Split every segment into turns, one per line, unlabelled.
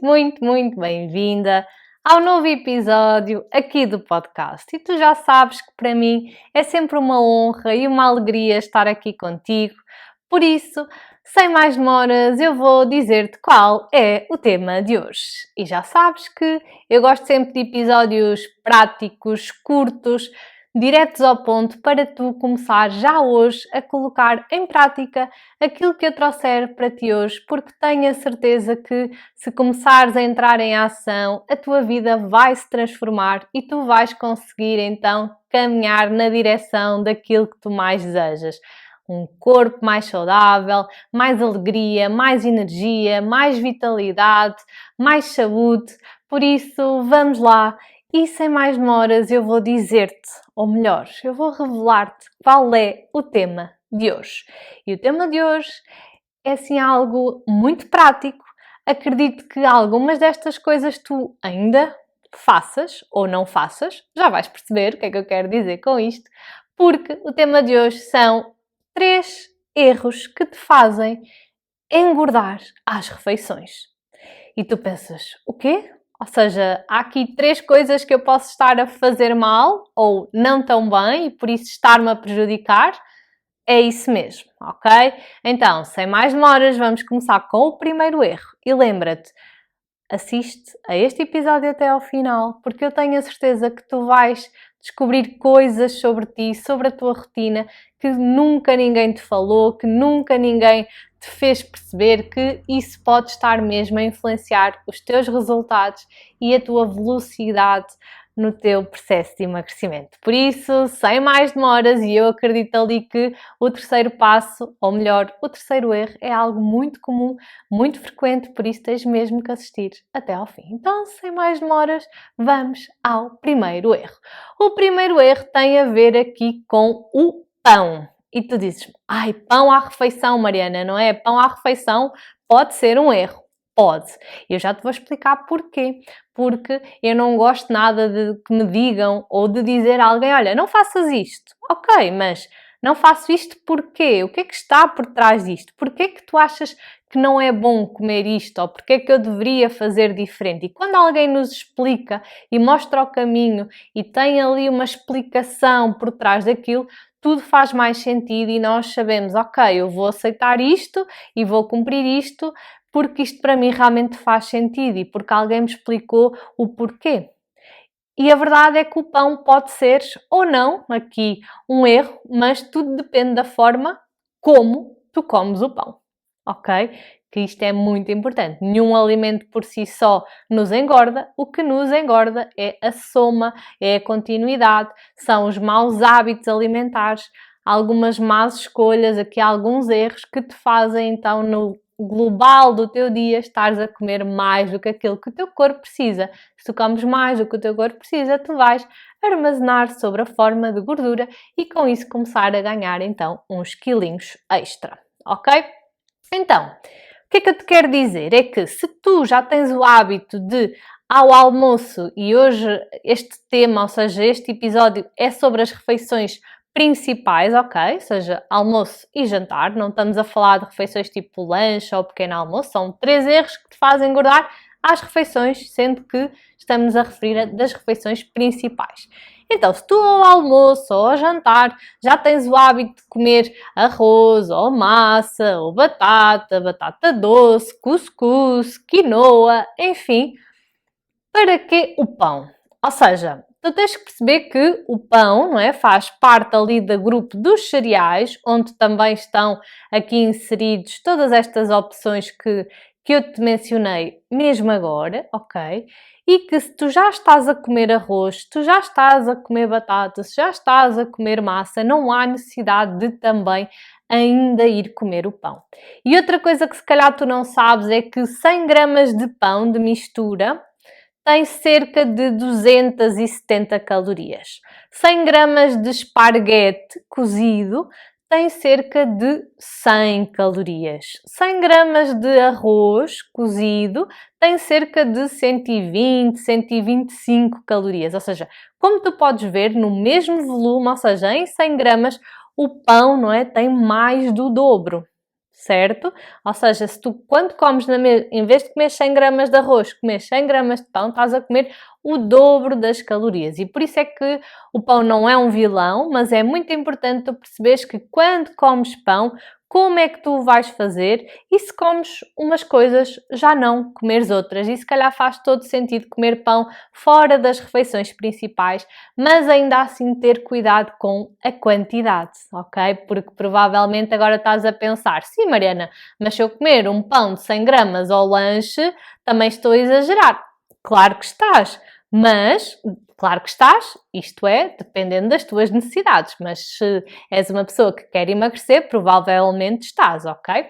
muito bem-vinda ao novo episódio aqui do podcast. E tu já sabes que para mim é sempre uma honra e uma alegria estar aqui contigo. Por isso, sem mais demoras, eu vou dizer-te qual é o tema de hoje. E já sabes que eu gosto sempre de episódios práticos, curtos, diretos ao ponto, para tu começar já hoje a colocar em prática aquilo que eu trouxer para ti hoje, porque tenho a certeza que se começares a entrar em ação, a tua vida vai se transformar e tu vais conseguir então caminhar na direção daquilo que tu mais desejas. Um corpo mais saudável, mais alegria, mais energia, mais vitalidade, mais saúde. Por isso, vamos lá. E sem mais demoras, eu vou dizer-te, ou melhor, eu vou revelar-te qual é o tema de hoje. E o tema de hoje é assim algo muito prático. Acredito que algumas destas coisas tu ainda faças ou não faças. Já vais perceber o que é que eu quero dizer com isto. Porque o tema de hoje são 3 erros que te fazem engordar às refeições. E tu pensas, o quê? Ou seja, há aqui 3 coisas que eu posso estar a fazer mal ou não tão bem e por isso estar-me a prejudicar. É isso mesmo, ok? Então, sem mais demoras, vamos começar com o primeiro erro. E lembra-te, assiste a este episódio até ao final, porque eu tenho a certeza que tu vais descobrir coisas sobre ti, sobre a tua rotina, que nunca ninguém te falou, que nunca ninguém te fez perceber, que isso pode estar mesmo a influenciar os teus resultados e a tua velocidade no teu processo de emagrecimento. Por isso, sem mais demoras, e eu acredito ali que o terceiro passo, ou melhor, o terceiro erro, é algo muito comum, muito frequente, por isso tens mesmo que assistir até ao fim. Então, sem mais demoras, vamos ao primeiro erro. O primeiro erro tem a ver aqui com o pão. E tu dizes, ai, pão à refeição, Mariana, não é? Pão à refeição pode ser um erro. Pode. Eu já te vou explicar porquê. Porque eu não gosto nada de que me digam ou de dizer a alguém, olha, não faças isto. Ok, mas não faço isto porquê? O que é que está por trás disto? Porquê é que tu achas que não é bom comer isto? Ou porquê é que eu deveria fazer diferente? E quando alguém nos explica e mostra o caminho e tem ali uma explicação por trás daquilo, tudo faz mais sentido e nós sabemos, ok, eu vou aceitar isto e vou cumprir isto, porque isto para mim realmente faz sentido e porque alguém me explicou o porquê. E a verdade é que o pão pode ser ou não aqui um erro, mas tudo depende da forma como tu comes o pão, ok? Que isto é muito importante. Nenhum alimento por si só nos engorda, o que nos engorda é a soma, é a continuidade, são os maus hábitos alimentares, algumas más escolhas, aqui alguns erros que te fazem então no global do teu dia estares a comer mais do que aquilo que o teu corpo precisa. Se tu comes mais do que o teu corpo precisa, tu vais armazenar sobre a forma de gordura e com isso começar a ganhar então uns quilinhos extra, ok? Então, o que é que eu te quero dizer? É que se tu já tens o hábito de ao almoço, e hoje este tema, ou seja, este episódio é sobre as refeições principais, ok? Ou seja, almoço e jantar. Não estamos a falar de refeições tipo lanche ou pequeno almoço. São 3 erros que te fazem engordar às refeições, sendo que estamos a referir das refeições principais. Então, se tu ao almoço ou ao jantar já tens o hábito de comer arroz ou massa ou batata, batata doce, cuscuz, quinoa, enfim, para que o pão? Ou seja, tu tens que perceber que o pão, não é, faz parte ali do grupo dos cereais, onde também estão aqui inseridos todas estas opções que eu te mencionei mesmo agora, ok? E que se tu já estás a comer arroz, se tu já estás a comer batata, se já estás a comer massa, não há necessidade de também ainda ir comer o pão. E outra coisa que se calhar tu não sabes é que 100 gramas de pão de mistura tem cerca de 270 calorias. 100 gramas de esparguete cozido tem cerca de 100 calorias. 100 gramas de arroz cozido tem cerca de 120, 125 calorias. Ou seja, como tu podes ver, no mesmo volume, ou seja, em 100 gramas, o pão, não é, tem mais do dobro. certo? Ou seja, se tu, quando comes em vez de comer 100 gramas de arroz, comes 100 gramas de pão, estás a comer o dobro das calorias. E por isso é que o pão não é um vilão, mas é muito importante tu perceberes que quando comes pão, como é que tu vais fazer e se comes umas coisas, já não comeres outras. E se calhar faz todo sentido comer pão fora das refeições principais, mas ainda assim ter cuidado com a quantidade, ok? Porque provavelmente agora estás a pensar, sim, Mariana, mas se eu comer um pão de 100 gramas ao lanche, também estou a exagerar. Claro que estás, mas claro que estás, isto é, dependendo das tuas necessidades, mas se és uma pessoa que quer emagrecer, provavelmente estás, ok?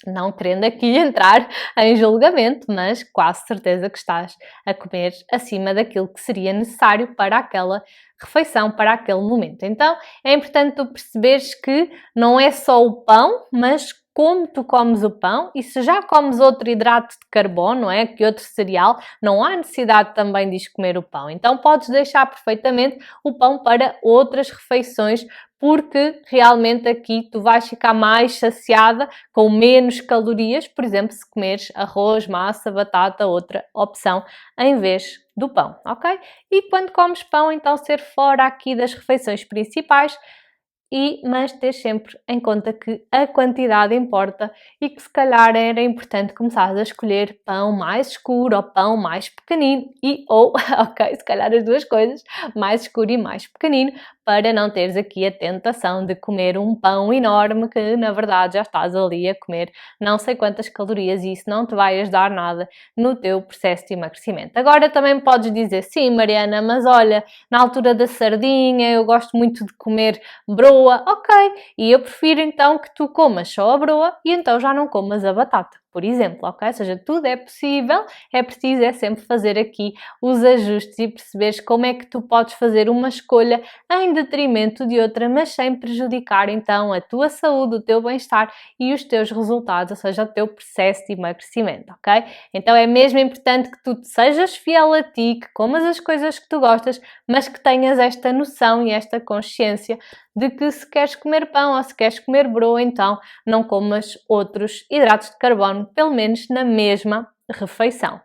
Não querendo aqui entrar em julgamento, mas quase certeza que estás a comer acima daquilo que seria necessário para aquela refeição, para aquele momento. Então é importante tu perceberes que não é só o pão, mas como tu comes o pão e se já comes outro hidrato de carbono, não é? Que outro cereal, não há necessidade também de comer o pão. Então podes deixar perfeitamente o pão para outras refeições, porque realmente aqui tu vais ficar mais saciada com menos calorias, por exemplo, se comeres arroz, massa, batata, outra opção, em vez do pão, ok? E quando comes pão, então ser fora aqui das refeições principais, mas ter sempre em conta que a quantidade importa e que se calhar era importante começar a escolher pão mais escuro ou pão mais pequenino ok, se calhar as duas coisas, mais escuro e mais pequenino, para não teres aqui a tentação de comer um pão enorme que na verdade já estás ali a comer não sei quantas calorias e isso não te vai ajudar nada no teu processo de emagrecimento. Agora também podes dizer, sim Mariana, mas olha, na altura da sardinha eu gosto muito de comer broa, ok, e eu prefiro então que tu comas só a broa e então já não comas a batata, por exemplo, ok? Ou seja, tudo é possível, é preciso sempre fazer aqui os ajustes e perceberes como é que tu podes fazer uma escolha em detrimento de outra, mas sem prejudicar então a tua saúde, o teu bem-estar e os teus resultados, ou seja, o teu processo de emagrecimento, ok? Então é mesmo importante que tu sejas fiel a ti, que comas as coisas que tu gostas, mas que tenhas esta noção e esta consciência de que se queres comer pão ou se queres comer broa, então não comas outros hidratos de carbono, pelo menos na mesma refeição.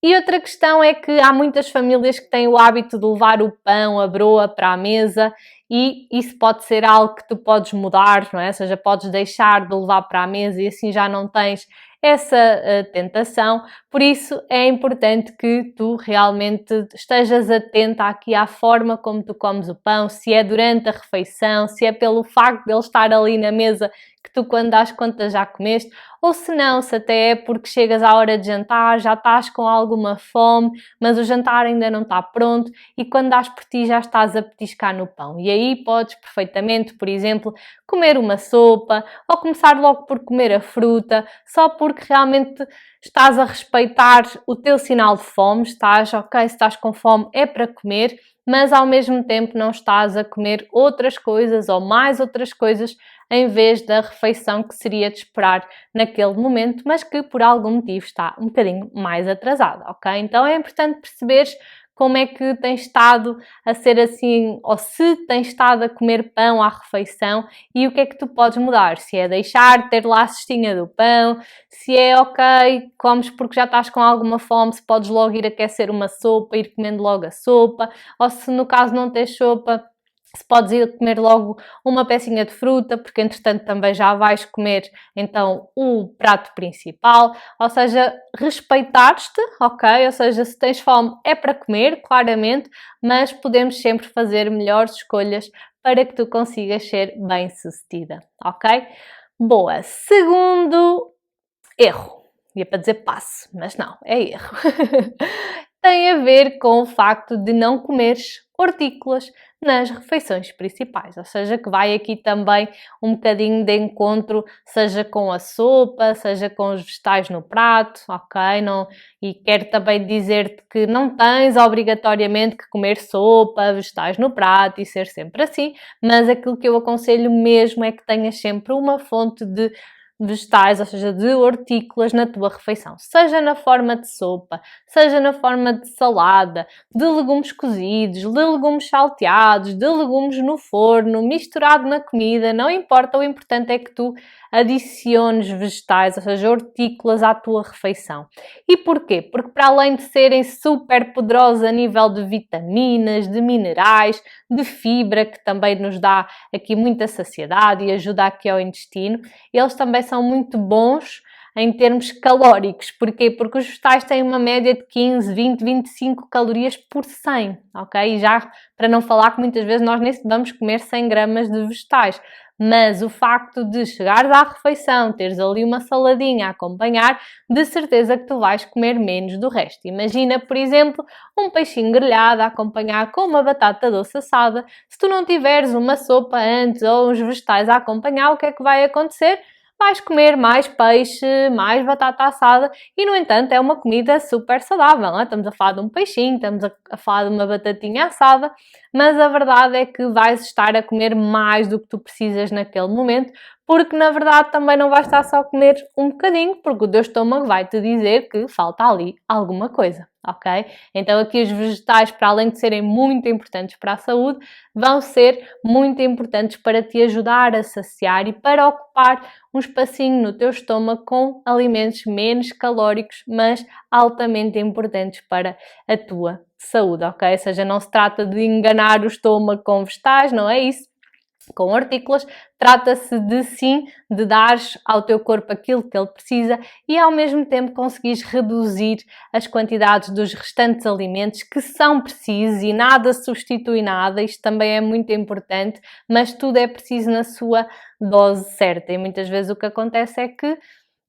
E outra questão é que há muitas famílias que têm o hábito de levar o pão, a broa para a mesa e isso pode ser algo que tu podes mudar, não é? Ou seja, podes deixar de levar para a mesa e assim já não tens essa tentação. Por isso é importante que tu realmente estejas atenta aqui à forma como tu comes o pão, se é durante a refeição, se é pelo facto de ele estar ali na mesa que tu quando dás conta já comeste, ou se não, se até é porque chegas à hora de jantar, já estás com alguma fome, mas o jantar ainda não está pronto e quando dás por ti já estás a petiscar no pão. E aí podes perfeitamente, por exemplo, comer uma sopa ou começar logo por comer a fruta, só porque realmente estás a respeitar o teu sinal de fome, estás, ok, se estás com fome é para comer, mas ao mesmo tempo não estás a comer outras coisas ou mais outras coisas em vez da refeição que seria de esperar naquele momento, mas que por algum motivo está um bocadinho mais atrasada, ok? Então é importante perceberes como é que tens estado a ser assim, ou se tens estado a comer pão à refeição e o que é que tu podes mudar. Se é deixar de ter lá a cestinha do pão, se é ok, comes porque já estás com alguma fome, se podes logo ir aquecer uma sopa, ir comendo logo a sopa, ou se no caso não tens sopa, se podes ir comer logo uma pecinha de fruta, porque entretanto também já vais comer então o prato principal, ou seja, respeitar-te, ok? Ou seja, se tens fome é para comer, claramente, mas podemos sempre fazer melhores escolhas para que tu consigas ser bem-sucedida, ok? Boa, segundo erro. Ia para dizer passo, mas não, é erro. Tem a ver com o facto de não comeres hortícolas nas refeições principais, ou seja, que vai aqui também um bocadinho de encontro, seja com a sopa, seja com os vegetais no prato, ok? Não, e quero também dizer-te que não tens obrigatoriamente que comer sopa, vegetais no prato e ser sempre assim, mas aquilo que eu aconselho mesmo é que tenhas sempre uma fonte de vegetais, ou seja, de hortícolas na tua refeição, seja na forma de sopa, seja na forma de salada, de legumes cozidos, de legumes salteados, de legumes no forno, misturado na comida, não importa, o importante é que tu adiciones vegetais, ou seja, hortícolas à tua refeição. E porquê? Porque para além de serem super poderosos a nível de vitaminas, de minerais, de fibra, que também nos dá aqui muita saciedade e ajuda aqui ao intestino, eles também são muito bons em termos calóricos. Porquê? Porque os vegetais têm uma média de 15, 20, 25 calorias por 100, ok? E já para não falar que muitas vezes nós nem vamos comer 100 gramas de vegetais. Mas o facto de chegares à refeição, teres ali uma saladinha a acompanhar, de certeza que tu vais comer menos do resto. Imagina, por exemplo, um peixinho grelhado a acompanhar com uma batata doce assada. Se tu não tiveres uma sopa antes ou uns vegetais a acompanhar, o que é que vai acontecer? Vais comer mais peixe, mais batata assada e, no entanto, é uma comida super saudável, não é? Estamos a falar de um peixinho, estamos a falar de uma batatinha assada, mas a verdade é que vais estar a comer mais do que tu precisas naquele momento, porque na verdade também não vais estar só a comer um bocadinho, porque o teu estômago vai te dizer que falta ali alguma coisa, ok? Então aqui os vegetais, para além de serem muito importantes para a saúde, vão ser muito importantes para te ajudar a saciar e para ocupar um espacinho no teu estômago com alimentos menos calóricos, mas altamente importantes para a tua saúde, ok? Ou seja, não se trata de enganar o estômago com vegetais, não é isso? Com hortícolas, trata-se de sim, de dares ao teu corpo aquilo que ele precisa e ao mesmo tempo conseguires reduzir as quantidades dos restantes alimentos que são precisos e nada substitui nada, isto também é muito importante, mas tudo é preciso na sua dose certa e muitas vezes o que acontece é que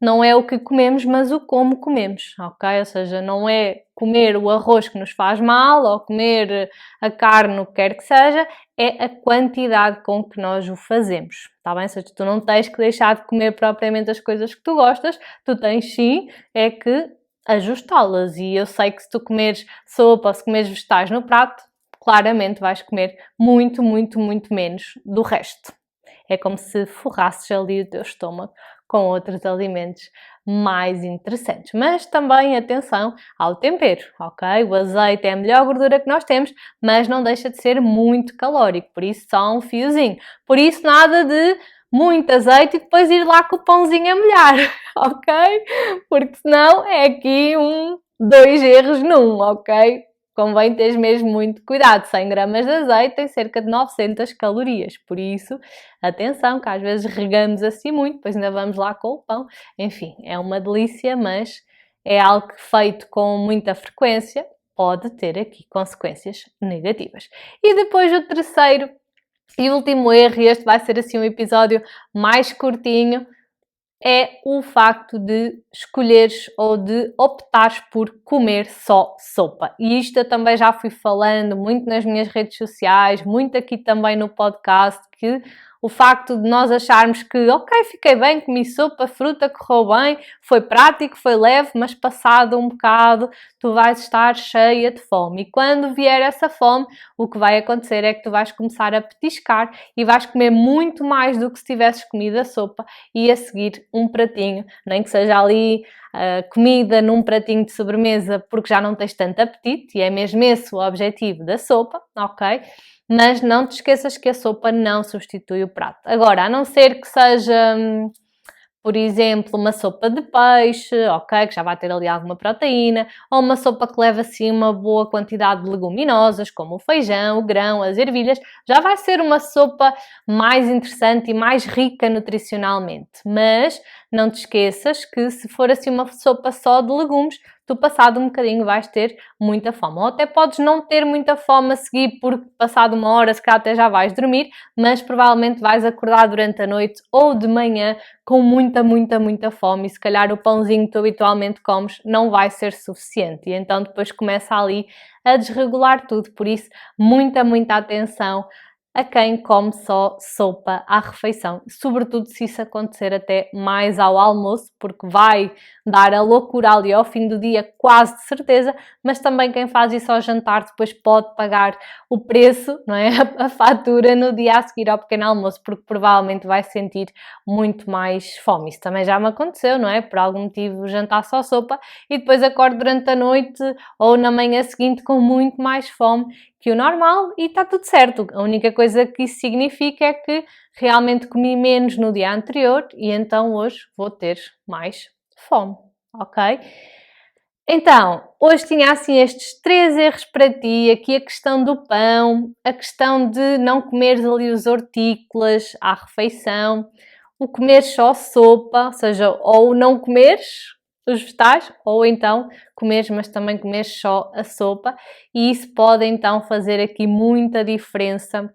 não é o que comemos, mas o como comemos, ok? Ou seja, não é comer o arroz que nos faz mal ou comer a carne, o que quer que seja, é a quantidade com que nós o fazemos, está bem? Ou seja, tu não tens que deixar de comer propriamente as coisas que tu gostas, tu tens sim, é que ajustá-las. E eu sei que se tu comeres sopa ou se comeres vegetais no prato, claramente vais comer muito, muito, muito menos do resto. É como se forrasses ali o teu estômago com outros alimentos mais interessantes. Mas também atenção ao tempero, ok? O azeite é a melhor gordura que nós temos, mas não deixa de ser muito calórico, por isso só um fiozinho. Por isso nada de muito azeite e depois ir lá com o pãozinho a molhar, ok? Porque senão é aqui dois erros num, ok? Convém teres mesmo muito cuidado. 100 gramas de azeite tem cerca de 900 calorias. Por isso, atenção, que às vezes regamos assim muito, depois ainda vamos lá com o pão. Enfim, é uma delícia, mas é algo que feito com muita frequência pode ter aqui consequências negativas. E depois o terceiro e último erro, e este vai ser assim um episódio mais curtinho, é o facto de escolheres ou de optares por comer só sopa. E isto eu também já fui falando muito nas minhas redes sociais, muito aqui também no podcast, que o facto de nós acharmos que, ok, fiquei bem, comi sopa, fruta, correu bem, foi prático, foi leve, mas passado um bocado tu vais estar cheia de fome. E quando vier essa fome, o que vai acontecer é que tu vais começar a petiscar e vais comer muito mais do que se tivesses comido a sopa e a seguir um pratinho, nem que seja ali comida num pratinho de sobremesa porque já não tens tanto apetite e é mesmo esse o objetivo da sopa, ok? Mas não te esqueças que a sopa não substitui o prato. Agora, a não ser que seja, por exemplo, uma sopa de peixe, ok, que já vai ter ali alguma proteína, ou uma sopa que leva assim uma boa quantidade de leguminosas, como o feijão, o grão, as ervilhas, já vai ser uma sopa mais interessante e mais rica nutricionalmente. Mas não te esqueças que se for assim uma sopa só de legumes, tu passado um bocadinho vais ter muita fome. Ou até podes não ter muita fome a seguir porque passado uma hora se calhar até já vais dormir, mas provavelmente vais acordar durante a noite ou de manhã com muita, muita, muita fome e se calhar o pãozinho que tu habitualmente comes não vai ser suficiente e então depois começa ali a desregular tudo. Por isso, muita, muita atenção a quem come só sopa à refeição, sobretudo se isso acontecer até mais ao almoço, porque vai dar a loucura ali ao fim do dia, quase de certeza, mas também quem faz isso ao jantar depois pode pagar o preço, não é? A fatura no dia a seguir ao pequeno almoço, porque provavelmente vai sentir muito mais fome. Isso também já me aconteceu, não é? Por algum motivo jantar só sopa e depois acordo durante a noite ou na manhã seguinte com muito mais fome que o normal e está tudo certo. A única coisa que isso significa é que realmente comi menos no dia anterior e então hoje vou ter mais fome, ok? Então, hoje tinha assim estes 3 erros para ti, aqui a questão do pão, a questão de não comeres ali os hortícolas à refeição, o comer só sopa, ou seja, ou não comeres os vegetais, ou então comeres, mas também comeres só a sopa, e isso pode então fazer aqui muita diferença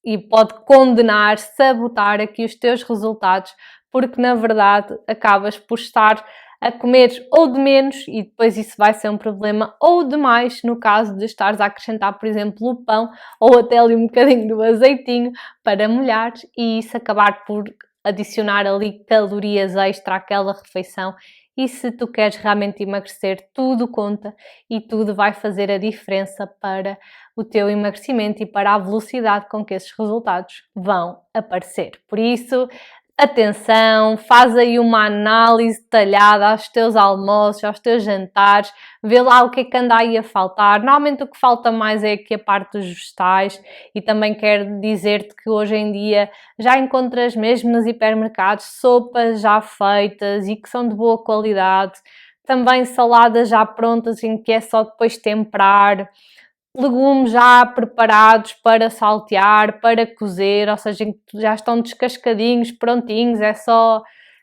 e pode condenar, sabotar aqui os teus resultados, porque na verdade acabas por estar a comer ou de menos e depois isso vai ser um problema, ou de mais no caso de estares a acrescentar, por exemplo, o pão ou até ali um bocadinho do azeitinho para molhar e isso acabar por adicionar ali calorias extra àquela refeição. E se tu queres realmente emagrecer, tudo conta e tudo vai fazer a diferença para o teu emagrecimento e para a velocidade com que esses resultados vão aparecer. Por isso, atenção, faz aí uma análise detalhada aos teus almoços, aos teus jantares, vê lá o que é que anda aí a faltar. Normalmente o que falta mais é aqui a parte dos vegetais e também quero dizer-te que hoje em dia já encontras mesmo nos hipermercados sopas já feitas e que são de boa qualidade, também saladas já prontas em que é só depois temperar, legumes já preparados para saltear, para cozer, ou seja, já estão descascadinhos, prontinhos, é só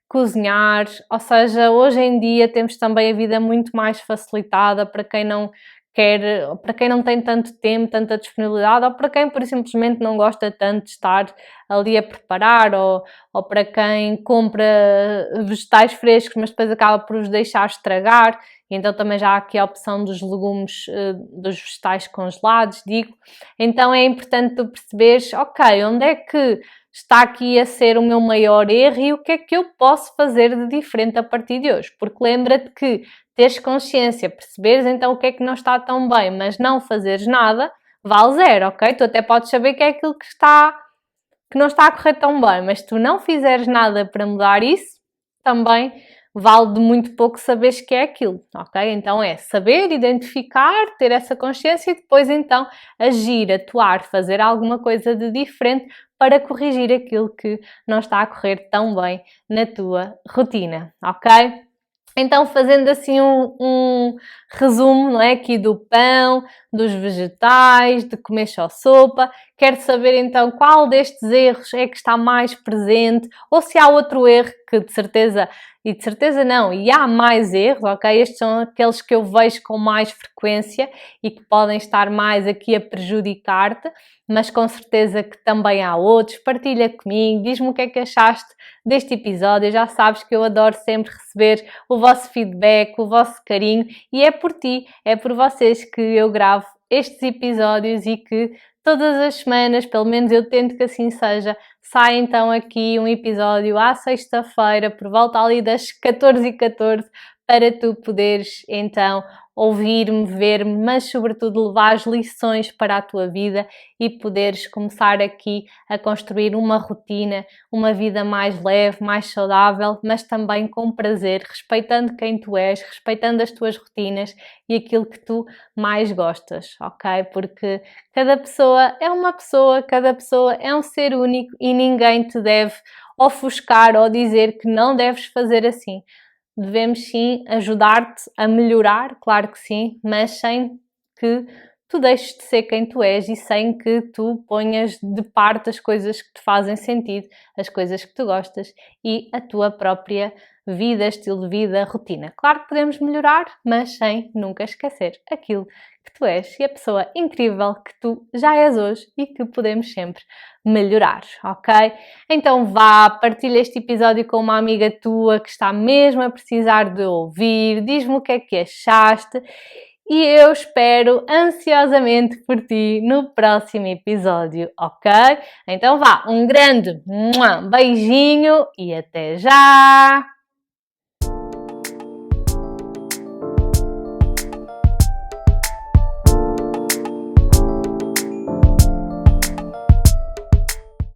cozinhar. Ou seja, hoje em dia temos também a vida muito mais facilitada para quem não quer, para quem não tem tanto tempo, tanta disponibilidade, ou para quem por simplesmente não gosta tanto de estar ali a preparar, ou para quem compra vegetais frescos, mas depois acaba por os deixar estragar. E então também já há aqui a opção dos legumes, dos vegetais congelados, digo. Então é importante tu perceberes, ok, onde é que está aqui a ser o meu maior erro e o que é que eu posso fazer de diferente a partir de hoje. Porque lembra-te que teres consciência, perceberes então o que é que não está tão bem, mas não fazeres nada, vale zero, ok? Tu até podes saber que é aquilo que não está a correr tão bem, mas se tu não fizeres nada para mudar isso, também vale de muito pouco saberes que é aquilo, ok? Então é saber, identificar, ter essa consciência e depois então agir, atuar, fazer alguma coisa de diferente para corrigir aquilo que não está a correr tão bem na tua rotina, ok? Então, fazendo assim um resumo, não é, aqui do pão, dos vegetais, de comer só sopa, quero saber então qual destes erros é que está mais presente ou se há outro erro que de certeza, e de certeza não, e há mais erros, ok? Estes são aqueles que eu vejo com mais frequência e que podem estar mais aqui a prejudicar-te, mas com certeza que também há outros. Partilha comigo, diz-me o que é que achaste deste episódio. Já sabes que eu adoro sempre receber o vosso feedback, o vosso carinho e é por ti, é por vocês que eu gravo estes episódios e que todas as semanas, pelo menos eu tento que assim seja, sai então aqui um episódio à sexta-feira por volta ali das 14h14 para tu poderes então ouvir-me, ver-me, mas sobretudo levar as lições para a tua vida e poderes começar aqui a construir uma rotina, uma vida mais leve, mais saudável, mas também com prazer, respeitando quem tu és, respeitando as tuas rotinas e aquilo que tu mais gostas, ok? Porque cada pessoa é uma pessoa, cada pessoa é um ser único e ninguém te deve ofuscar ou dizer que não deves fazer assim. Devemos sim ajudar-te a melhorar, claro que sim, mas sem que tu deixes de ser quem tu és e sem que tu ponhas de parte as coisas que te fazem sentido, as coisas que tu gostas e a tua própria vida, estilo de vida, rotina. Claro que podemos melhorar, mas sem nunca esquecer aquilo que tu és e a pessoa incrível que tu já és hoje e que podemos sempre melhorar, ok? Então vá, partilha este episódio com uma amiga tua que está mesmo a precisar de ouvir, diz-me o que é que achaste e eu espero ansiosamente por ti no próximo episódio, ok? Então vá, um grande beijinho e até já!